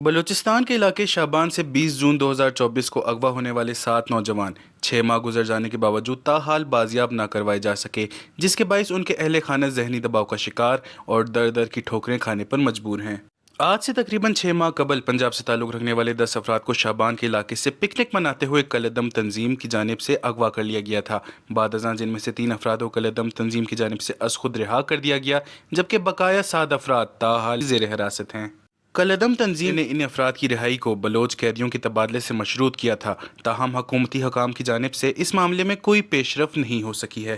بلوچستان کے علاقے شابان سے 20 جون 2024 کو اغوا ہونے والے 7 نوجوان 6 ماہ گزر جانے کے باوجود تاحال بازیاب نہ کروائے جا سکے، جس کے باعث ان کے اہل خانہ ذہنی دباؤ کا شکار اور در در کی ٹھوکریں کھانے پر مجبور ہیں۔ آج سے تقریباً 6 ماہ قبل پنجاب سے تعلق رکھنے والے 10 افراد کو شابان کے علاقے سے پکنک مناتے ہوئے کالعدم تنظیم کی جانب سے اغوا کر لیا گیا تھا۔ بعد ازاں جن میں سے 3 افراد کو کالعدم تنظیم کی جانب سے از خود رہا کر دیا گیا، جبکہ بقایا 7 افراد تاحال زیر حراست ہیں۔ کالعدم تنظیم نے ان افراد کی رہائی کو بلوچ قیدیوں کے تبادلے سے مشروط کیا تھا، تاہم حکومتی حکام کی جانب سے اس معاملے میں کوئی پیش رفت نہیں ہو سکی ہے۔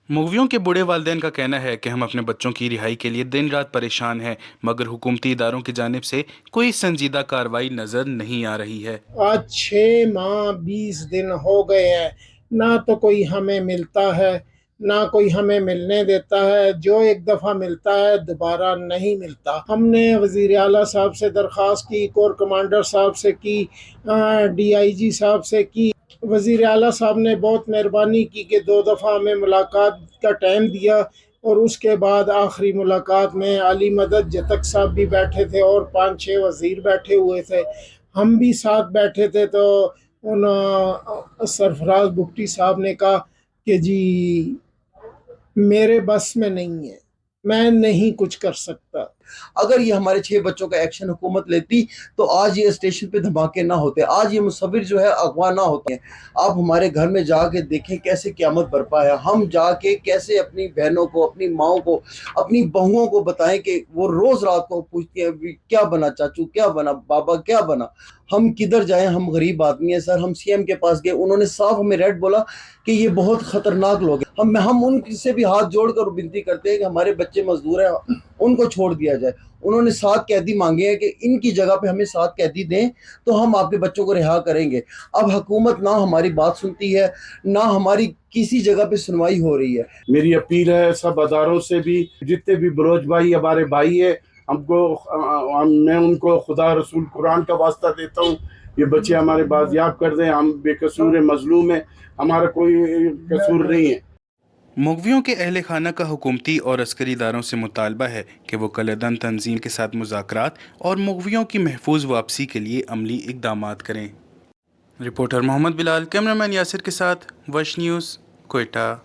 مغویوں کے بوڑھے والدین کا کہنا ہے کہ ہم اپنے بچوں کی رہائی کے لیے دن رات پریشان ہیں، مگر حکومتی اداروں کی جانب سے کوئی سنجیدہ کارروائی نظر نہیں آ رہی ہے۔ آج 6 ماہ 20 دن ہو گئے ہیں، نہ تو کوئی ہمیں ملتا ہے نہ کوئی ہمیں ملنے دیتا ہے، جو ایک دفعہ ملتا ہے دوبارہ نہیں ملتا۔ ہم نے وزیر اعلیٰ صاحب سے درخواست کی، کور کمانڈر صاحب سے کی، ڈی آئی جی صاحب سے کی۔ وزیر اعلیٰ صاحب نے بہت مہربانی کی کہ 2 دفعہ ہمیں ملاقات کا ٹائم دیا، اور اس کے بعد آخری ملاقات میں علی مدد جتک صاحب بھی بیٹھے تھے اور 5-6 وزیر بیٹھے ہوئے تھے، ہم بھی ساتھ بیٹھے تھے۔ تو ان سرفراز بگٹی صاحب نے کہا کہ جی میرے بس میں نہیں ہے، میں نہیں کچھ کر سکتا۔ اگر یہ ہمارے 6 بچوں کا ایکشن حکومت لیتی تو آج یہ اسٹیشن پہ دھماکے نہ ہوتے، آج یہ مصور جو ہے اغوا نہ ہوتے ہیں۔ آپ ہمارے گھر میں جا کے دیکھیں کیسے قیامت برپا ہے۔ ہم جا کے کیسے اپنی بہنوں کو، اپنی ماؤں کو، اپنی بہوؤں کو بتائیں کہ وہ روز رات کو پوچھتی ہیں کیا بنا چاچو، کیا بنا بابا، کیا بنا۔ ہم کدھر جائیں، ہم غریب آدمی ہیں سر۔ ہم سی ایم کے پاس گئے، انہوں نے صاف ہمیں ریڈ بولا کہ یہ بہت خطرناک لوگ ہیں۔ ہم ان سے بھی ہاتھ جوڑ کر بنتی کرتے ہیں کہ ہمارے بچے مزدور ہیں، ان کو چھوڑ دیا جائے۔ انہوں نے 7 قیدی مانگے ہیں کہ ان کی جگہ پہ ہمیں 7 قیدی دیں تو ہم آپ کے بچوں کو رہا کریں گے۔ اب حکومت نہ ہماری بات سنتی ہے، نہ ہماری کسی جگہ پہ سنوائی ہو رہی ہے۔ میری اپیل ہے سب اداروں سے بھی، جتنے بھی بلوچ بھائی ہمارے بھائی ہیں، میں ان کو خدا رسول قرآن کا واسطہ دیتا ہوں، یہ بچے ہمارے بازیاب کر دیں۔ ہم بے قصور مظلوم ہیں، ہمارا کوئی قصور نہیں ہے۔ مغویوں کے اہل خانہ کا حکومتی اور عسکری اداروں سے مطالبہ ہے کہ وہ کالعدم تنظیم کے ساتھ مذاکرات اور مغویوں کی محفوظ واپسی کے لیے عملی اقدامات کریں۔ رپورٹر محمد بلال، کیمرہ مین یاسر کے ساتھ وش نیوز، کوئٹہ۔